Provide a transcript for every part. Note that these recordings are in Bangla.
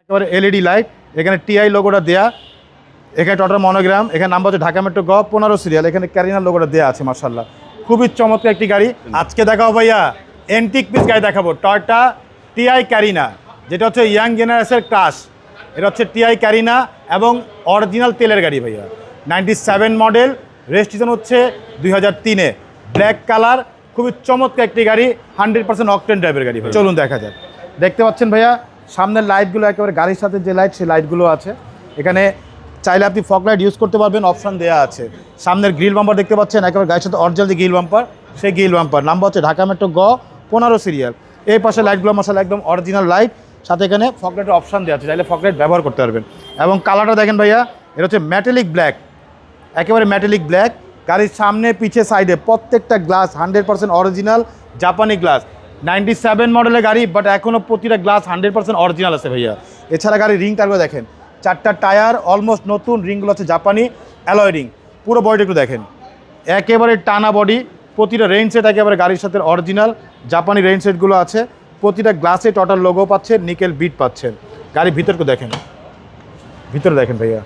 এবারে এলইডি লাইট, এখানে টিআই লোগোটা দেয়া, এখানে টটার মনোগ্রাম, এখানে নাম্বার হচ্ছে ঢাকা মেট্রো গ 15 সিরিয়াল, এখানে ক্যারিনার লোগোটা দেওয়া আছে। মাশাআল্লাহ খুবই চমৎকার একটি গাড়ি। আজকে দেখাবো ভাইয়া এন্টিক পিস গাড়ি দেখাবো, টয়োটা টিআই ক্যারিনা, যেটা হচ্ছে ইয়াং জেনারেশনের ক্রাশ। এটা হচ্ছে টিআই ক্যারিনা এবং অরিজিনাল তেলের গাড়ি ভাইয়া, 97 মডেল, রেজিস্ট্রেশন হচ্ছে 2003-এ, ব্ল্যাক কালার, খুবই চমৎকার একটি গাড়ি, 100% অকটেন ড্রাইভের গাড়ি। চলুন দেখা যাক। দেখতে পাচ্ছেন ভাইয়া সামনের লাইটগুলো একেবারে গাড়ির সাথে যে লাইট, সেই লাইটগুলো আছে। এখানে চাইলে আপনি ফগ লাইট ইউজ করতে পারবেন, অপশান দেওয়া আছে। সামনের গ্রিল বাম্পার দেখতে পাচ্ছেন একেবারে গাড়ির সাথে অরিজিনাল যে গ্রিল বাম্পার, সেই গ্রিল বাম্পার, নাম্বার হচ্ছে ঢাকা মেট্রো গ 15 সিরিয়াল। এই পাশে লাইটগুলো মাশাআল্লাহ একদম অরিজিনাল লাইট, সাথে এখানে ফগ লাইটের অপশান দেওয়া আছে, চাইলে ফগ লাইট ব্যবহার করতে পারবেন। এবং কালারটা দেখেন ভাইয়া, এটা হচ্ছে মেটালিক ব্ল্যাক, একেবারে মেটালিক ব্ল্যাক। গাড়ির সামনে পিছে সাইডে প্রত্যেকটা গ্লাস 100% অরিজিনাল জাপানি গ্লাস। 97 মডেলের গাড়ি, বাট এখনও প্রতিটা গ্লাস 100% অরিজিনাল আছে ভাইয়া। এছাড়া গাড়ির রিং টায়ারগুলো দেখেন, 4টা টায়ার অলমোস্ট নতুন, রিংগুলো হচ্ছে জাপানি অ্যালয় রিং। পুরো বডিটা একটু দেখেন, একেবারে টানা বডি, প্রতিটা রেইন সেট একেবারে গাড়ির সাথে অরিজিনাল জাপানি রেইন সেটগুলো আছে। প্রতিটা গ্লাসে টোটাল লোগো পাচ্ছেন, নিকেল বিট পাচ্ছেন। গাড়ির ভিতরকে দেখেন, ভিতরে দেখেন ভাইয়া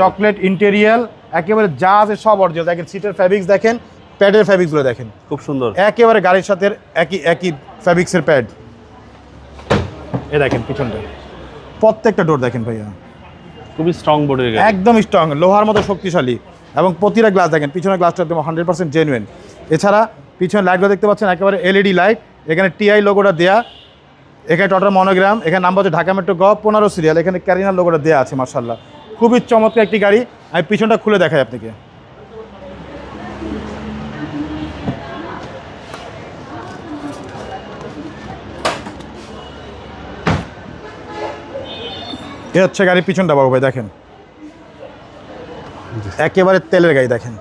চকলেট ইন্টেরিয়াল, একেবারে যা আছে সব অরিজিনাল। দেখেন সিটের ফ্যাব্রিক্স দেখেন, প্যাডের ফ্যাব্রিক্সগুলো দেখেন খুব সুন্দর, একেবারে গাড়ির সাথে একই ফ্যাব্রিক্সের প্যাড। এ দেখেন পিছনটা, প্রত্যেকটা ডোর দেখেন ভাইয়া খুবই স্ট্রং বডির গাড়ি, একদম স্ট্রং, লোহার মতো শক্তিশালী। এবং প্রতিটা গ্লাস দেখেন, পিছনের গ্লাসটা একদম 100% জেনুইন। এছাড়া পিছনের লাইটগুলো দেখতে পাচ্ছেন একেবারে এলইডি লাইট, এখানে টিআই লোগোটা দেয়া, এখানে টটার মনোগ্রাম, এখানে নাম্বার হচ্ছে ঢাকা মেট্রো গ 15 সিরিয়াল, এখানে ক্যারিনার লোগোটা দেওয়া আছে। মাশাআল্লাহ খুবই চমৎকার একটি গাড়ি। আমি পিছনটা খুলে দেখাই আপনাকে। এ হচ্ছে গাড়ির পিছনটা বাবু ভাই, দেখেন একেবারে তেলের গাড়ি, দেখেন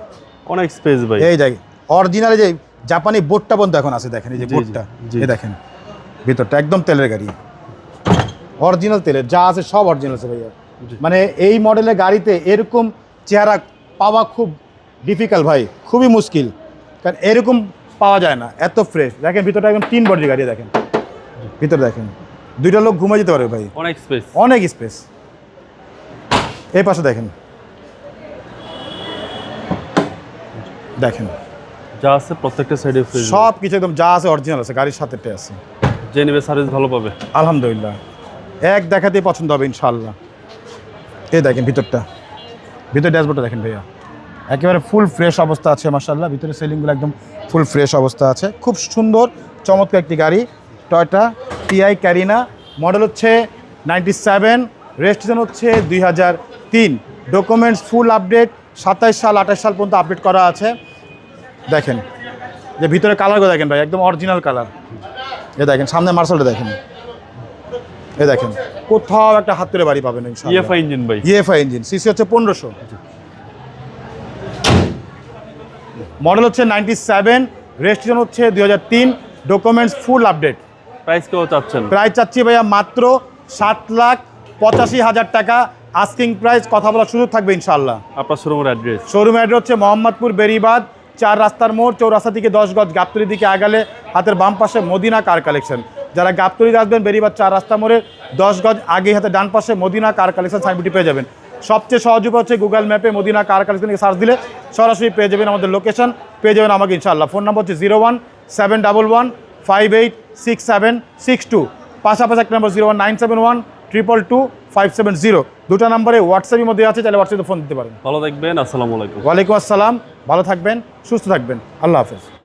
অনেক স্পেস ভাই। এই যাই অরিজিনাল যে জাপানি বোর্ডটা বন্ধ এখন আছে, দেখেন এই যে বোর্ডটা, এই দেখেন ভিতরটা একদম তেলের গাড়ি, অরিজিনাল তেলের, যা আছে সব অরিজিনাল আছে ভাইয়া। মানে এই মডেলের গাড়িতে এরকম চেহারা পাওয়া খুব ডিফিকাল্ট ভাই, খুবই মুশকিল, কারণ এরকম পাওয়া যায় না, এত ফ্রেশ। দেখেন ভিতরটা একদম 3 বডির গাড়ি, দেখেন ভিতরে দেখেন, 2টা লোক ঘুমে যেতে পারবে ভাই, অনেক স্পেস, অনেক স্পেস। এই পাশে দেখেন, দেখেন যা আছে প্রত্যেকটা সাইডে ফ্রেশ, সব কিছু একদম যা আছে অরিজিনাল আছে, গাড়ির সাথে আছে। যে নেবে সার্ভিস ভালো পাবে আলহামদুলিল্লাহ, এক দেখাতেই পছন্দ হবে ইনশাআল্লাহ। এই দেখেন ভিতরটা, ভিতরে ড্যাশবোর্ডটা দেখেন ভাইয়া, একেবারে ফুল ফ্রেশ অবস্থা আছে মাশাআল্লাহ। ভিতরে সিলিংগুলো একদম ফুল ফ্রেশ অবস্থা আছে, খুব সুন্দর চমৎকার একটি গাড়ি, টয়োটা টিআই ক্যারিনা, মডেল হচ্ছে 97, রেজিস্ট্রেশন হচ্ছে 2003, ডকুমেন্টস ফুল আপডেট, 27 সাল 28 সাল পর্যন্ত আপডেট করা আছে। দেখেন যে ভিতরে কালারগুলো দেখেন ভাই, একদম অরিজিনাল কালার। এ দেখেন সামনে মার্শালটা দেখেন, এ দেখেন কোথাও একটা হাত তুলে বাড়ি পাবেন ইনশাআল্লাহ। ইএফআই ইঞ্জিন ভাই, ইএফআই ইঞ্জিন, সিসি হচ্ছে 1500, মডেল হচ্ছে 97, রেজিস্ট্রেশন হচ্ছে 2003, ডকুমেন্টস ফুল আপডেট। প্রাইস কেউ চাচ্ছেন? প্রাইস চাচ্ছি ভাইয়া মাত্র 7,85,000 টাকা, আস্কিং প্রাইস, কথা বলার সুযোগ থাকবে ইনশাআল্লাহ। আপনার শোরুমের অ্যাড্রেস? শোরুম অ্যাড্রেস হচ্ছে মোহাম্মদপুর বেরিবাদ 4 রাস্তার মোড়, চৌরাস্তা থেকে 10 গজ, গাবতলির দিকে আগালে হাতের বাম পাশে মদিনা কার কালেকশন। যারা গাবতলিতে আসবেন বেরিবাদ 4 রাস্তা মোড়ে 10 গজ আগে হাতে ডান পাশে মদিনা কার কালেকশন সাইনবোর্ডটি পেয়ে যাবেন। সবচেয়ে সহজ উপায় হচ্ছে গুগল ম্যাপে মদিনা কার কালেকশনকে সার্চ দিলে সরাসরি পেয়ে যাবেন আমাদের লোকেশন, পেয়ে যাবেন আমাকে ইনশাআল্লাহ। ফোন নাম্বার হচ্ছে 01711586762, পাশাপাশি একটা নাম্বার 01971222570, দুটো নাম্বারে হোয়াটসঅ্যাপের মধ্যে আছে, তাহলে হোয়াটসঅ্যাপে ফোন দিতে পারেন। ভালো থাকবেন, আসসালামু আলাইকুম। ওয়ালাইকুম আসসালাম, ভালো থাকবেন, সুস্থ থাকবেন, আল্লাহ হাফেজ।